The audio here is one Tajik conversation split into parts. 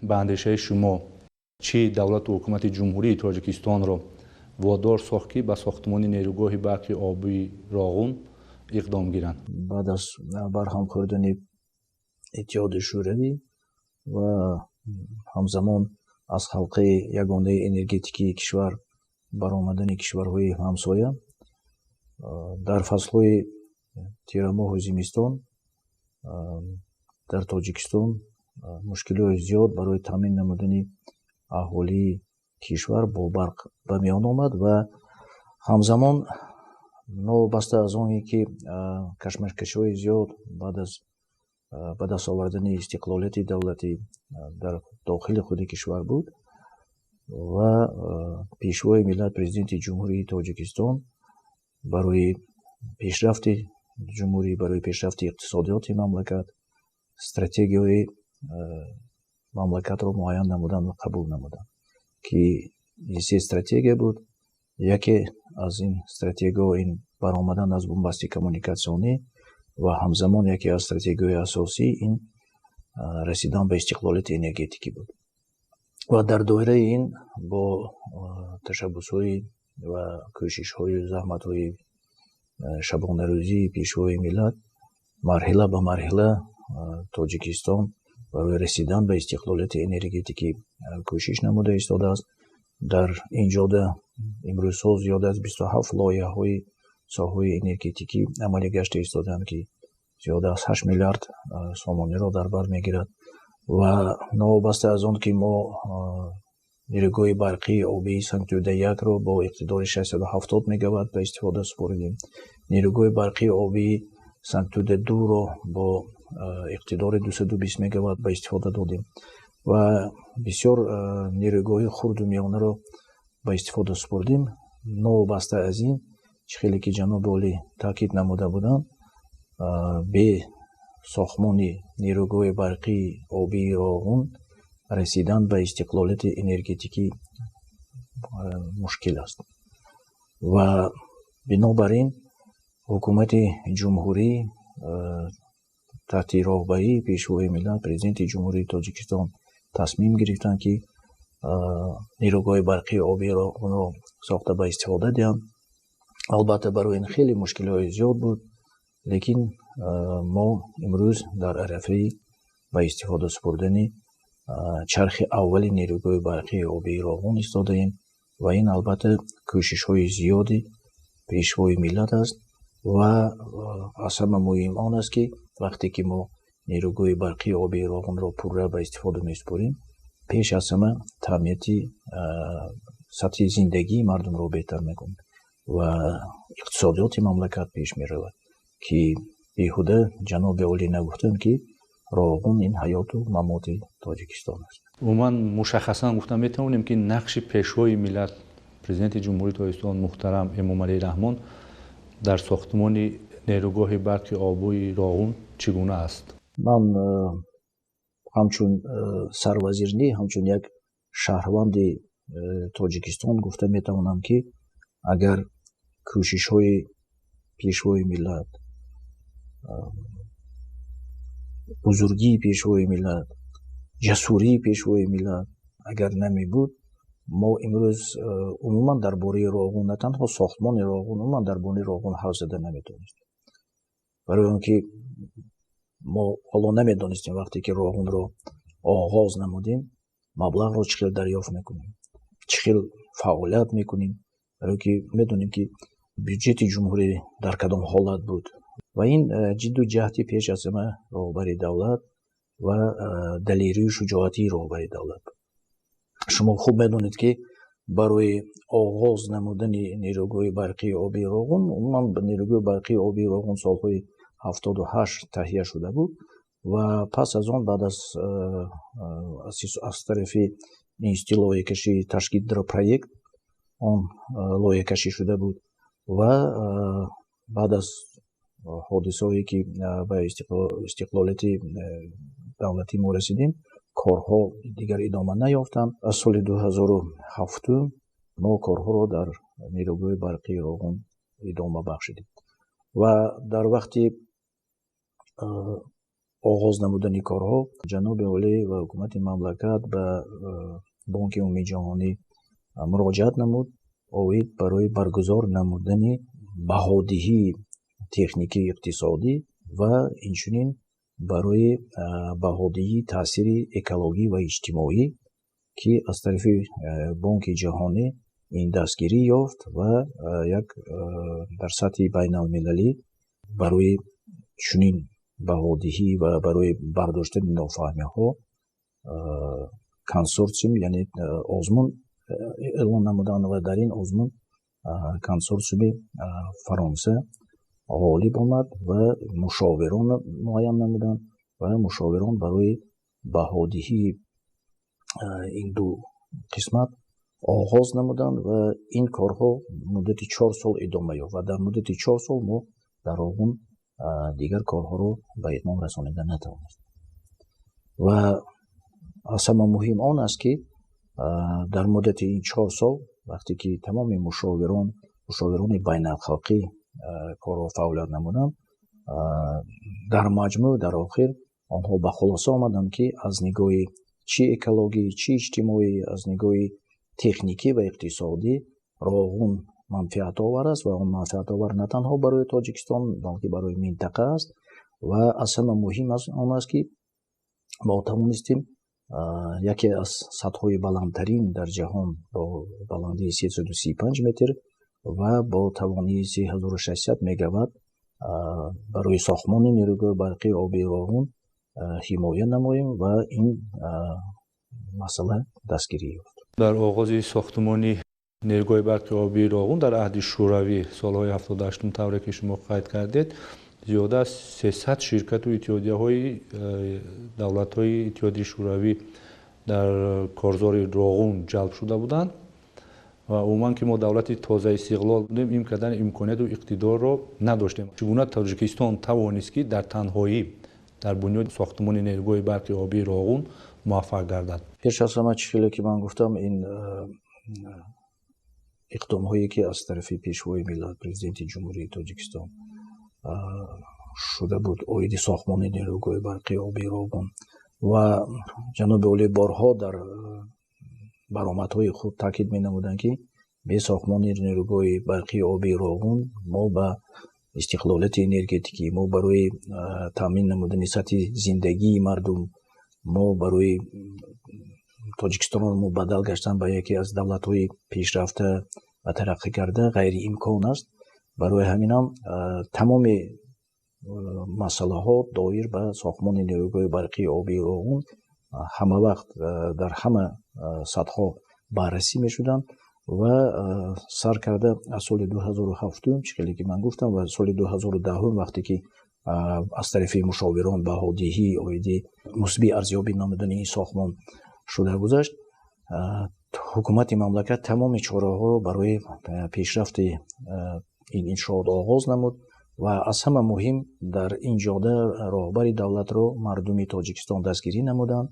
ба андешаи шумо чӣ давлату ҳукумати ҷумҳурии Тоҷикистонро водор сохт ки ба сохтмони нерӯгоҳи барқи обии Роғун иқдом гиранд? баъд аз барҳам хӯрдани иттиҳоди шӯравӣ ва ҳамзамон аз халқаи ягонаи энергетикии кишвар баромадани кишварҳои ҳамсоя дар фаслҳои тирамоҳу зимистон дар Тоҷикистон мушкилиҳои зиёд барои таъмин намудани аҳолии кишвар бо барқ ба миён омад ва ҳамзамон новобаста аз оне ки кашмакашҳои зиёд баъд аз ба даст овардани истиқлолияти давлатӣ дар дохили худи кишвар буд ва пешвои миллат президенти ҷумҳурии Тоҷикистон барои пешрафти ҷумҳурӣ, барои пешрафти иқтисодиёти мамлакат стратегияи мамлакатро муайян намуданд ва қабул намуданд ки ин се стратегия буд. Яке аз ин стратегияҳо ин баромадан аз бумбасти коммуникатсионӣ ва ҳамзамон яке аз стратегияҳои асосӣ ин расидан ба истиқлолияти энергетикӣ буд. ва дар доираи ин бо ташаббусҳои ва кӯшишҳои заҳматҳои шабонарӯзии пешвои миллат марҳила ба марҳила Тоҷикистон барои расидан ба истиқлолияти энергетикӣ кӯшиш намуда истодааст. дар ин ҷода имрӯзҳо зиёда аз 27 лоиҳаҳои соҳаи энергетикӣ амалӣ гашта истодаанд ки зиёда аз 8 миллиард сомониро дар бар мегирад ва новобаста аз он ки мо нерӯгоҳи барқии обии Санктюда 1-ро бо иқтидори 670 мегаватт ба истифода супоридем. нерӯгоҳи барқии обии Санктюда 2-ро бо иқтидори 220 мегаватт ба истифода додем ва бисёр нерӯгоҳи хурду миёнаро ба истифода супордем. новобаста аз ин чӣ хеле ки ҷаноби олӣ таъкид намуда буданд, бе сохтмони нерӯгоҳи барқии обии Роғун расидан ба истиқлолияти энергетикӣ мушкил аст ва бинобар ин ҳукумати ҷумҳурӣ таҳти роҳбарии пешвои миллат президенти ҷумҳурии Тоҷикистон тасмим гирифтанд ки нерӯгоҳи барқии обии Роғунро сохта ба истифода диҳанд. албатта барои ин хеле мушкилиҳои зиёд буд, лекин мо имрӯз дар арафаи ба истифода супурдани чархи аввали нерӯгоҳи барқии обии Роғун истодаем ва ин албатта кӯшишҳои зиёди пешвои миллат аст ва аз ҳама муҳим он аст ки вақте ки мо нерӯгоҳи барқии обии Роғунро пурра ба истифода месупорем, пеш аз ҳама таъминияти сатҳи зиндагии мардумро беҳтар мекунем ва иқтисодиёти мамлакат пеш меравад ки беҳуда ҷаноби олӣ нагуфтанд ки Роғун ин ҳаёту мамоти Тоҷикистон аст. умуман мушаххасан гуфта метавонем ки нақши пешвои миллат президенти ҷумҳурии Тоҷикистон муҳтарам Эмомалӣ Раҳмон дар сохтмони нерӯгоҳи барқи обии Роғун чӣ гуна аст? ман ҳамчун сарвазир не ҳамчун як шаҳрванди Тоҷикистон гуфта метавонам ки агар кӯшишҳои пешвои миллат, бузургии пешвои миллат, ҷасурии пешвои миллат агар намебуд, мо имрӯз умуман дар бораи Роғун, на танҳо сохтмони Роғун, умуман дар бораи Роғун ҳарф зада наметавонистем. барои он ки мо ҳоло намедонистем вақте ки Роғунро оғоз намудем маблағро чӣ хел дарёфт мекунем, чӣ хел фаъолият мекунем, барое ки медонем ки бюҷети ҷумҳурӣ дар кадом ҳолат буд ва ин ҷидду ҷаҳди пеш аз ҳама роҳбари давлат ва далерию шуҷоатии роҳбари давлат буд. шумо хуб медонед ки барои оғоз намудани нерӯгоҳи барқии обии Роғун, умуман нерӯгоҳи барқии обии Роғун солҳои 78 таҳия шуда буд ва пас аз он баъд аз тарафи институти лоиҳакашӣ Ташкилдиропроект он лоиҳакашӣ шуда буд ва баъд аз ҳодисаҳое ки ба истиқлолияти давлатӣ мо расидем, корҳо дигар идома наёфтанд. аз соли 2007 мо корҳоро дар нерӯгоҳи барқии Роғун идома бахшидем ва дар вақти оғоз намудани корҳо ҷаноби олӣ ва ҳукумати мамлакат ба бонки умумии ҷаҳонӣ муроҷиат намуд оид барои баргузор намудани баҳодиҳии техникии иқтисодӣ ва инчунин барои баҳодиҳии таъсири экологӣ ва иҷтимоӣ ки аз тарафи бонки ҷаҳонӣ ин дастгирӣ ёфт ва як дар сатҳи байналмилалӣ барои чунин баҳодиҳӣ ва барои бардоштани нофаҳмиҳо консорсиум яъне озмун эълон намуданд ва дар ин озмун консорсиуми фаронса ғолиб омад ва мушовирон муайян намуданд ва мушовирон барои баҳодиҳии ин ду қисмат оғоз намуданд ва ин корҳо муддати 4 сол идома ёфт ва дар муддати 4 сол мо дар оғун дигар корҳоро ба итмом расонида натавонистем. ва аз ҳама муҳим он аст ки дар муддати ин 4 сол вақте ки тамоми мушовирони байналхалқӣ корро фаъолият намуданд дар маҷмӯъ дар охир онҳо ба хулоса омаданд ки аз нигоҳи чи экологӣ чи иҷтимоӣ аз нигоҳи техникӣ ва иқтисодӣ роғун манфиатовар аст ва он манфиатовар на танҳо барои Тоҷикистон балки барои минтақа аст ва аз ҳама муҳим он аст ки мо тавонистем яке аз сатҳҳои баландтарин дар ҷаҳон бо баландии 335 метр ва бо тавонии 3600 мегаватт барои сохтмони нерӯгоҳи барқии оби роғун ҳимоя намоем ва ин масъала дастгирӣ ёфт. дар оғози сохтмони нерӯгоҳи барқи оби роғун дар аҳди шӯравӣ солҳои 78 тавре ки шумо қайд кардед зиёда аз 300 ширкату иттиҳодияҳои давлатҳои иттиҳодияи шӯравӣ дар корзори роғун ҷалб шуда буданд ва умуман ки мо давлати тоза истиқлол будем ин қадар имконияту иқтидорро надоштем. чигуна Тоҷикистон тавонист ки дар танҳоӣ дар бунёди сохтмони нерӯгоҳи барқи оби роғун муваффақ гардад? пеш аз ҳама чӣ ки ман гуфтам ин иқдомҳое ки аз тарафи пешвои миллат президенти ҷумҳурии Тоҷикистон шуда буд оиди сохтмони нерӯгоҳи барқи оби роғун ва ҷаноби олӣ борҳо дар баромадҳои худ таъкид менамуданд ки бе сохтмони нерӯгоҳи барқи оби роғун мо ба истиқлолияти энергетикӣ мо барои таъмин намудани сатҳи зиндагии мардум мо барои Тоҷикистонро мубаддал гаштан ба яке аз давлатҳои пешрафта ва тараққикарда ғайриимкон аст. барои ҳаминам тамоми масъалаҳо доир ба сохтмони нерӯгоҳи барқи оби роғун ҳама вақт дар ҳама сатҳҳо баррасӣ мешуданд ва сар карда аз соли 2007 чӣ ки ман гуфтам ва соли 2010 вақте ки аз тарафи мушовирон баҳодиҳӣ оиди мусби арзёбӣ намудани ин сохтмон шуда гузашт ҳукумати мамлакат тамоми чораҳоро барои пешрафти ин иншоот оғоз намуд ва аз ҳама муҳим дар ин ҷода роҳбари давлатро мардуми Тоҷикистон дастгирӣ намуданд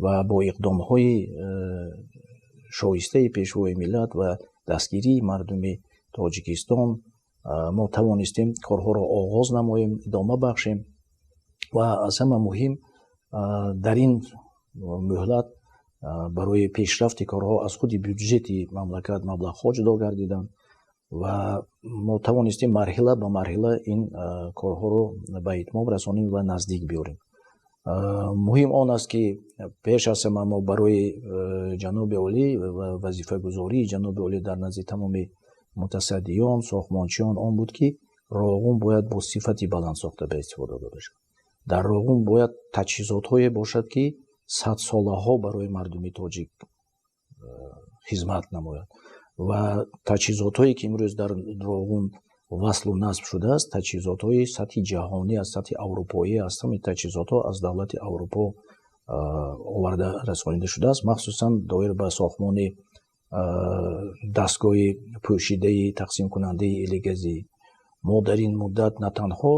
ва бо иқдомҳои шоистаи пешвои миллат ва дастгирии мардуми Тоҷикистон мо тавонистем корҳоро оғоз намоем, идома бахшем ва аз ҳама муҳим дар ин муҳлат барои пешрафти корҳо аз худи бюджети мамлакат маблағҳо ҷудо гардиданд ва мо тавонистем марҳила ба марҳила ин корҳоро ба итмом расонем ва наздик биёрем. муҳим он аст ки пеш аз ҳама мо барои ҷаноби олӣ ва вазифагузории ҷаноби олӣ дар назди тамоми мутасаддиён сохтмончиён он буд ки роғун бояд бо сифати баландсохта ба истифода дода шавад. дар роғун бояд таҷҳизотҳое бошад ки садсолаҳо барои мардуми тоҷик хизмат намояд ва таҷҳизотҳое ки имрӯз дар роғун васлу насб шудааст таҷҳизотҳои сатҳи ҷаҳонӣ аз сатҳи аврупоӣ аст. ҳамин таҷҳизотҳо аз давлати аврупо оварда расонида шудааст, махсусан доир ба сохтмони дастгоҳи пӯшидаи тақсимкунандаи элегазӣ. мо дар ин муддат на танҳо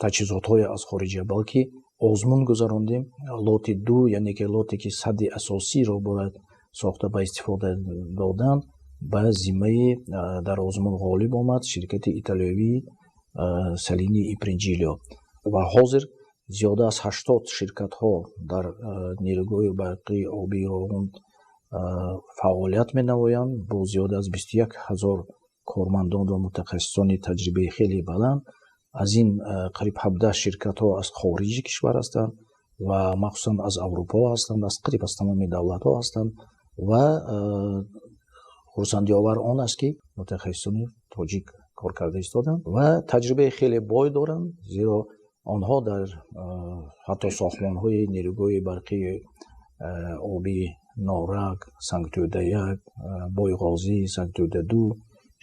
таҷҳизотҳое аз хориҷа балки озмун гузарондем лоти 2 яъне ки лоте ки садди асосиро бояд сохта ба истифода додан ба зиммаи дар озмун ғолиб омад ширкати италиёвии Салини Ипринҷилио ва ҳозир зиёда аз 80 ширкатҳо дар нерӯгоҳи барқии обии Роғун фаъолият менамоянд бо зиёда аз 21 000 кормандон ва мутахассисони таҷрибаи хеле баланд. аз ин қариб 17 ширкатҳо аз хориҷи кишвар ҳастанд ва махсусан аз Аврупо ҳастанд, қариб аз тамоми давлатҳо ҳастанд ва хурсандиовар он аст ки мутахассисони тоҷик кор карда истоданд ва таҷрибаи хеле бой доранд, зеро онҳо дар ҳатто сохтмонҳои нерӯгоҳи барқии обии Норак, Сангтӯда-1, Бойғозӣ, Сангтӯда-2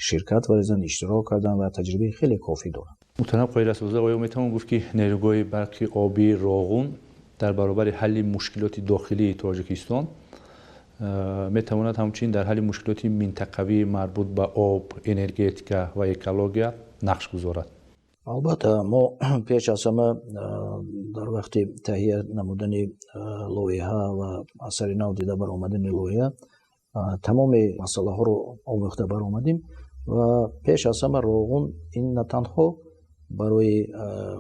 ширкат варзанд, иштирок карданд ва таҷрибаи хеле кофӣ доранд. муҳтарам қои расулзода, оё метавон гуфт ки нерӯгоҳи барқии обии Роғун дар баробари ҳалли мушкилоти дохилии Тоҷикистон метавонад ҳамчунин дар ҳалли мушкилоти минтақавии марбут ба об, энергетика ва экология нақш гузорад? албатта мо пеш аз ҳама дар вақти таҳия намудани лоиҳа ва асари нав дида баромадани лоиҳа тамоми масъалаҳоро омӯхта баромадем ва пеш аз ҳама Роғун ин на танҳо барои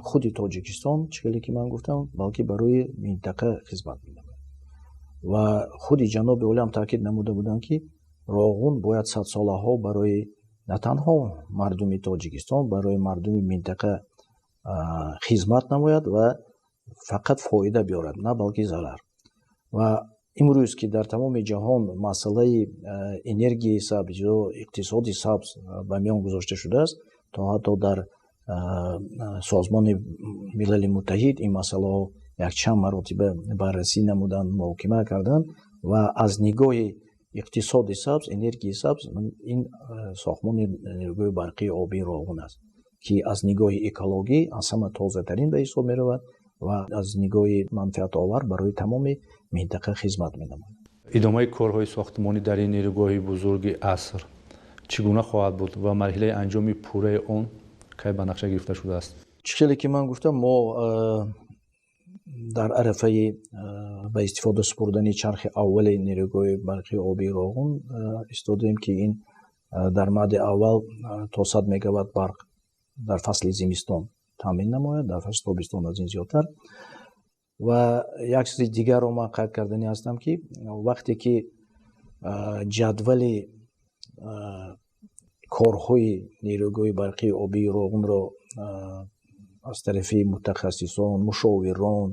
худи Тоҷикистон чӣ ки ман гуфтам, балки барои минтақа хизмат менамояд ва худи ҷаноби оли ҳам таъкид намуда буданд ки Роғун бояд садсолаҳо барои на танҳо мардуми Тоҷикистон, барои мардуми минтақа хизмат намояд ва фақат фоида биёрад, на балки зарар. ва имрӯз ки дар тамоми ҷаҳон масъалаи энергияи сабз ё иқтисоди сабз ба миён гузошта шудааст, то ҳатто дар созмони милали муттаҳид ин масъалаҳо якчанд маротиба баррасӣ намуданд, муҳокима карданд ва аз нигоҳи иқтисоди сабз, энергияи сабз ин сохтмони нерӯгоҳи барқии обии Роғун аст ки аз нигоҳи экологӣ аз ҳама тозатарин ба ҳисоб меравад ва аз нигоҳи манфиатовар барои тамоми минтақа хизмат менамояд. идомаи корҳои сохтмонӣ дар ин нерӯгоҳи бузурги аср чӣ гуна хоҳад буд ва марҳилаи анҷоми пурраи он кай ба нақша гирифта шудааст? чӣ ки ман гуфтам, мо дар арафаи ба истифода супурдани чархи аввали нерӯгоҳи барқии обии Роғун истодем ки ин дар маъди аввал то 100 мегаватт барқ дар фасли зимистон таъмин намояд, дар фасли тобистон аз ин зиёдтар. ва як чизи дигарро ман қайд кардани ҳастам ки вақте ки ҷадвали корҳои нерӯгоҳи барқии обии Роғунро аз тарафи мутахассисон, мушовирон,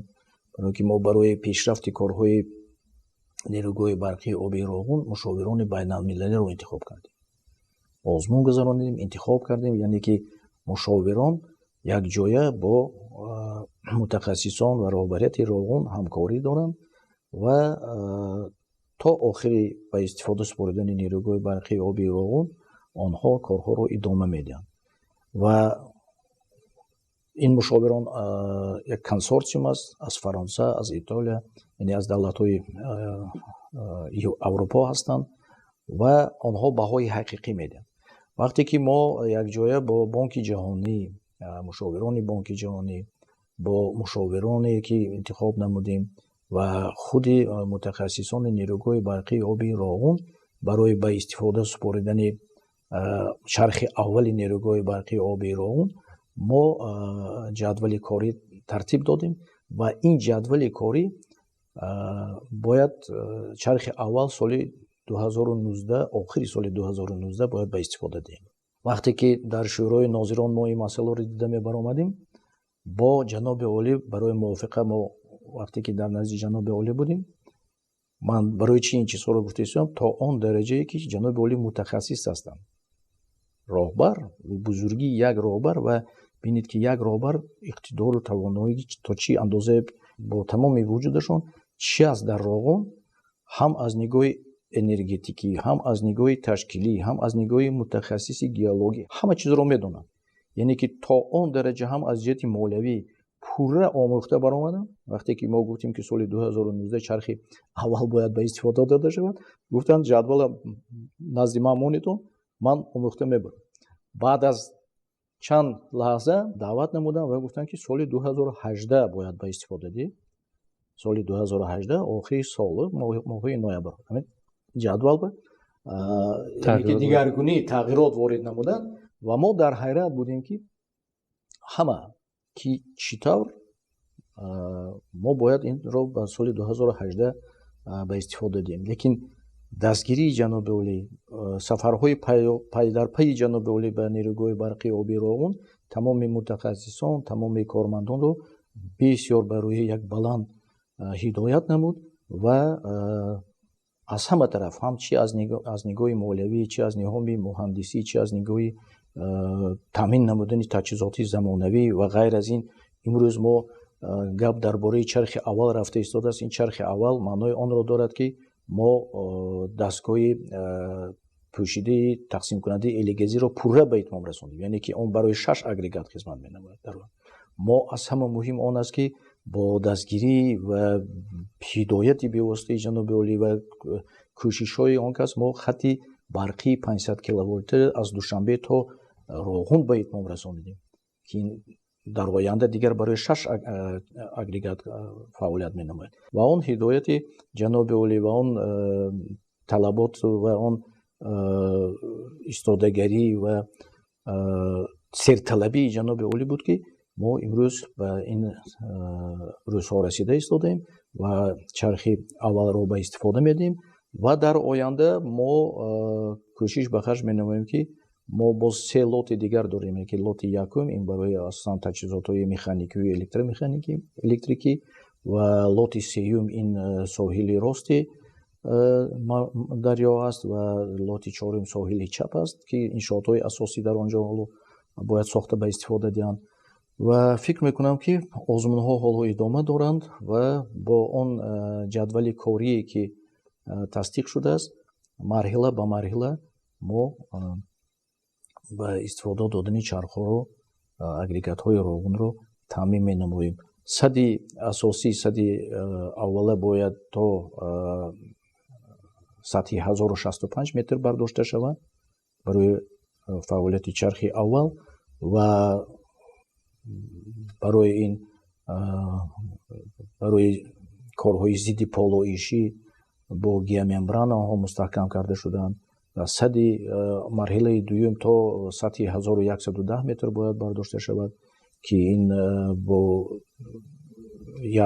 барои ки мо барои пешрафти корҳои нерӯгоҳи барқии обии Роғун мушовирони байналмилалиро интихоб кардем, озмун гузаронидем, интихоб кардем, яъне ки мушовирон якҷоя бо мутахассисон ва роҳбарияти Роғун ҳамкорӣ доранд ва то охири ба истифода супоридани нерӯгоҳи барқии обии Роғун онҳо корҳоро идома медиҳанд. ва ин мушовирон як консорсиум аст аз Фаронса, аз Итолия, яъне аз давлатҳои Аврупо ҳастанд ва онҳо баҳои ҳақиқӣ медиҳанд. вақте ки мо якҷоя бо Бонки ҷаҳонӣ, мушовирони Бонки ҷаҳонӣ, бо мушовироне ки интихоб намудем ва худи мутахассисони нерӯгоҳи барқии обии Роғун барои ба истифода супоридани чархи аввали нерӯгоҳи барқии обии Роғун мо ҷадвали корӣ тартиб додем ва ин ҷадвали корӣ бояд чархи аввал соли 2019, охири соли 2019 бояд ба истифода диҳем. вақте ки дар шӯрои нозирон мо ин масъаларо дида мебаромадем, бо ҷаноби олӣ барои мувофиқа мо вақте ки дар назди ҷаноби олӣ будем, ман барои чӣ ин чизҳоро гуфта истодам, то он дараҷае ки ҷаноби олӣ мутахассис ҳастанд. роҳбар, бузургии як роҳбар ва бинед ки як роҳбар иқтидору тавоноӣ то чӣ андоза бо тамоми вуҷудашон чӣ аст дар Роғун, ҳам аз нигоҳи энергетикӣ, ҳам аз нигоҳи ташкилӣ, ҳам аз нигоҳи мутахассиси геологӣ ҳама чизро медонанд. яъне ки то он дараҷа ҳам аз ҷиҳати молиявӣ пурра омӯхта баромаданд. вақте ки мо гуфтем ки соли 2019 чархи аввал бояд ба истифода дода шавад, гуфтанд ҷадвала назди ман монитон, ман омӯхта мебарам. баъд аз чанд лаҳза даъват намуданд ва гуфтанд ки соли 2018 бояд ба истифода диҳед. соли 2018 охири сол моҳи ноябр ҷадвал ба дигаргунӣ тағйирот ворид намуданд ва мо дар ҳайрат будем ки ҳама ки чӣ тавр мо бояд инро ба соли 2018 ба истифода диҳем. Лекин дастгирии ҷаноби олӣ, сафарҳои пайдарпайи ҷаноби олӣ ба нерӯгоҳи барқи оби Роғун тамоми мутахассисон, тамоми кормандонро бисёр ба рӯи як баланд ҳидоят намуд ва аз ҳама тараф, ҳам чӣ аз нигоҳи молиявӣ, чӣ аз нигоҳи муҳандисӣ, чӣ аз нигоҳи таъмин намудани таҷҳизоти замонавӣ ва ғайр аз ин, имрӯз мо гап дар бораи чархи аввал рафта истодааст. Ин чархи аввал маънои онро дорад, ки мо дастгоҳи пӯшидаи тақсимкунандаи элегезиро пурра ба итмом расондем, яъне ки он барои 6 агрегат хизмат менамояд. мо аз ҳама муҳим он аст, ки бо дастгирӣ ва ҳидояти бевоситаи ҷаноби олӣ ва кӯшишҳои он кас мо хатти барқии 500 киловольтро аз Душанбе то Роғун ба итмом расонидем, ки дар оянда дигар барои 6 агрегат фаъолият менамояд. Ва он ҳидояти ҷаноби олӣ ва он талабот ва он истодагарӣ ва серталабии ҷаноби олӣ буд, ки мо имрӯз ба ин рӯзҳо расида истодаем ва чархи аввалро ба истифода медиҳем ва дар оянда мо кӯшиш ба харҷ менамоем, ки мо боз 3 лоти дигар дорем, ки лоти якум ин барои асосан таҷҳизотҳои механикию электрикӣ ва лоти сеюм ин соҳили рости дарё аст ва лоти чорум соҳили чап аст, ки иншоотҳои асосӣ дар он ҷо бояд сохта ба истифода диҳанд. Ва фикр мекунам, ки озмунҳо ҳоло идома доранд ва бо он ҷадвали корие, ки тасдиқ шудааст, марҳила ба марҳила мо ба истифода додани чархҳоро, агрегатҳои Роғунро таъмин менамоем. Сади асосӣ, сади аввала бояд то сатҳи 1065 метр бардошта шавад барои фаъолияти чархи аввал ва барои ин барои корҳои зидди полоишӣ бо геомембранаҳо мустаҳкам карда шудаанд. Сади марҳилаи дуюм то сатҳи 1110 метр бояд бардошта шавад, ки ин бо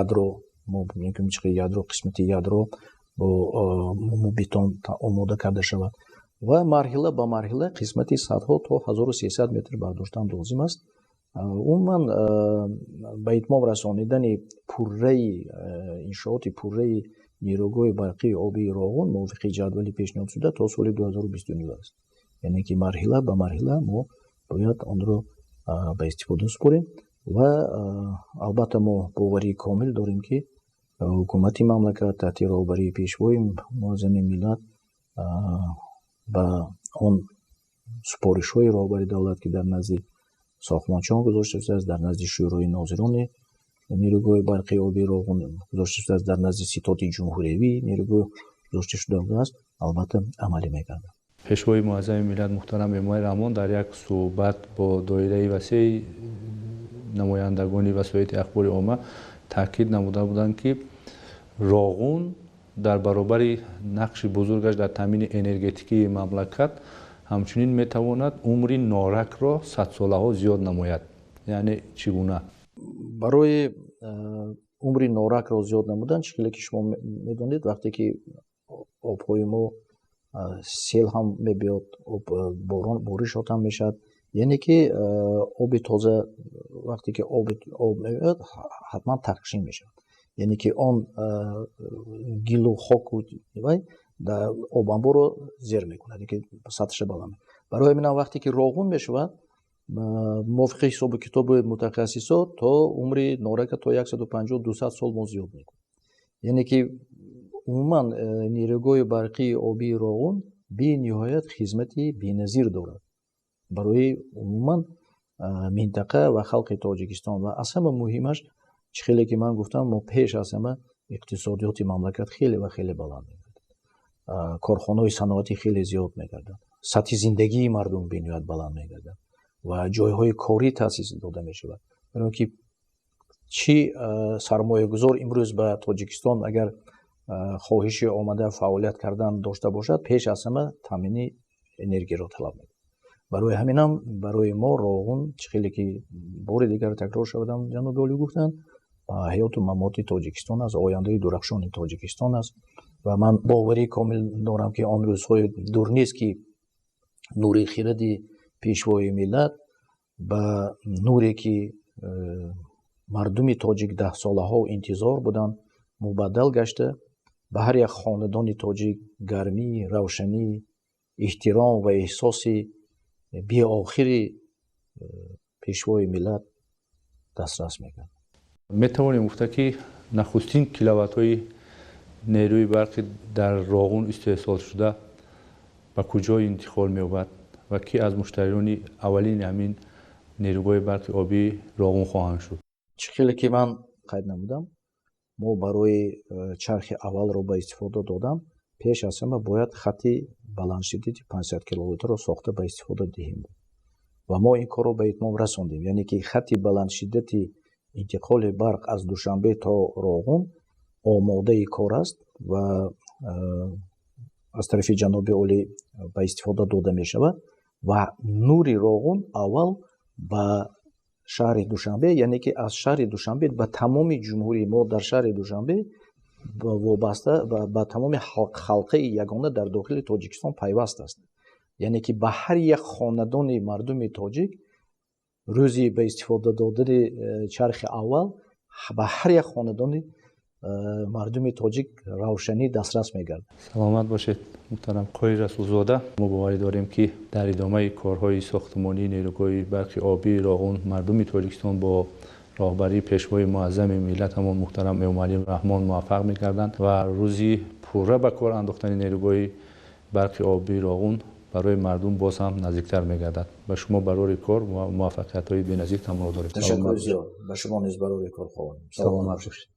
ядро, мо мегӯем ядро, қисмати ядро бо бетон омода карда шавад ва марҳила ба марҳила қисмати садҳо то 1300 метр бардоштан лозим аст. Умуман ба итмом расонидани пурраи иншооти пурраи нерӯгоҳи барқии оби Роғун мувофиқи ҷадвали пешниҳодшуда то соли 2029 аст. Яъне ки марҳила ба марҳила мо бояд онро ба истифода супорем ва албатта мо боварии комил дорем, ки ҳукумати мамлакат таҳти роҳбарии пешвои муаззами миллат ба он супоришҳои роҳбари давлат, ки дар назди сохтмончиён гузошта шудааст, дар назди шӯрои нозирони нерӯгоҳи барқии оби Роғун гузошта шудааст, дар назди ситоти ҷумҳуриявӣ нерӯгоҳ гузошта шудааст, албатта амалӣ мекарданд. пешвои муаззами миллат муҳтарам Эмомали Раҳмон дар як суҳбат бо доираи васеъи намояндагони васоити ахбори омма таъкид намуда буданд, ки Роғун дар баробари нақши бузургаш дар таъмини энергетикии мамлакат ҳамчунин метавонад умри норакро садсолаҳо зиёд намояд. яъне чӣ гуна? Барои умри норакро зиёд намудан, чӣ ки шумо медонед, вақте ки обҳои мо сел ҳам мебиёд, боришот ҳам мешавад, яъне ки оби тоза вақте ки об мебиёд ҳатман тақшим мешавад, яъне ки он гилу хоку обанборро зер мекунад, ки сатҳша баланд. Барои ҳамин вақте ки Роғун мешавад, мувофиқи ҳисобу китоби мутахассисот, то умри норака то 150-200 сол мо зиёд мекунад. Яъне ки умуман нерӯгоҳи барқии обии Роғун бениҳоят хизмати беназир дорад барои умуман минтақа ва халқи Тоҷикистон ва аз ҳама муҳимаш, чӣ хеле ки ман гуфтам, мо пеш аз ҳама иқтисодиёти мамлакат хеле ва хеле баланд мегардад, корхонаҳои саноатӣ хеле зиёд мегардад, сатҳи зиндагии мардум бениҳоят баланд мегардад ва ҷойҳои корӣ таъсис дода мешавад. барои ки чӣ сармоягузор имрӯз ба Тоҷикистон агар хоҳиши омада фаъолият кардан дошта бошад, пеш аз ҳама таъмини энергияро талаб мекунад барои ҳаминам барои мо роғун чӣ хеле ки бори дигар такрор шавадам ҷаноби олӣ гуфтанд ҳаёту мамоти тоҷикистон аст, ояндаи дурахшони тоҷикистон аст ва ман боварӣ комил дорам ки он рӯзҳои дур нест ки нури хиради пешвои миллат ба нуре ки мардуми тоҷик даҳсолаҳо интизор буданд мубаддал гашта ба ҳар як хонадони тоҷик гармӣ, равшанӣ, эҳтиром ва эҳсоси беохири пешвои миллат дастрас мекард. метавонем гуфта ки нахустин киловаттҳои нерӯи барқи дар роғун истеҳсолшуда ба куҷо интиқол меёбад ва ки аз муштариёни аввалини ҳамин нерӯгоҳи барқи обии роғун хоҳанд шуд? чӣ хеле ки ман қайд намудам, мо барои чархи аввалро ба истифода додам пеш аз ҳама бояд хати баландшиддати 500 киловаттро сохта ба истифода диҳем ва мо ин корро ба итмом расондем, яъне ки хати баландшиддати интиқоли барқ аз душанбе то роғун омодаи кор аст ва аз тарафи ҷаноби олӣ ба истифода дода мешавад ва нури роғун аввал ба шаҳри душанбе, яъне ки аз шаҳри душанбе ба тамоми ҷумҳурии мо дар шаҳри душанбе вобаста ба тамоми халқаи ягона дар дохили тоҷикистон пайваст аст, яъне ки ба ҳар як хонадони мардуми тоҷик рӯзи ба истифода додани чархи аввал ба ҳар як хонадони мардуми тоҷик равшанӣ дастрас мегардад. саломат бошед муҳтарам қои расулзода. мо боварӣ дорем ки дар идомаи корҳои сохтмонии нерӯгоҳи барқи обии роғун мардуми тоҷикистон бо роҳбарии пешвои муаззами миллат ҳамон муҳтарам эмомалӣ раҳмон муваффақ мекарданд ва рӯзи пурра ба кор андохтани нерӯгоҳи барқи обии роғун барои мардум боз ҳам наздиктар мегардад. ба шумо барори кор ва муваффақиятҳои беназир тамонро дорем. ташаккури зиёд ба шумо низ барори кор хоҳам. саломат бошед.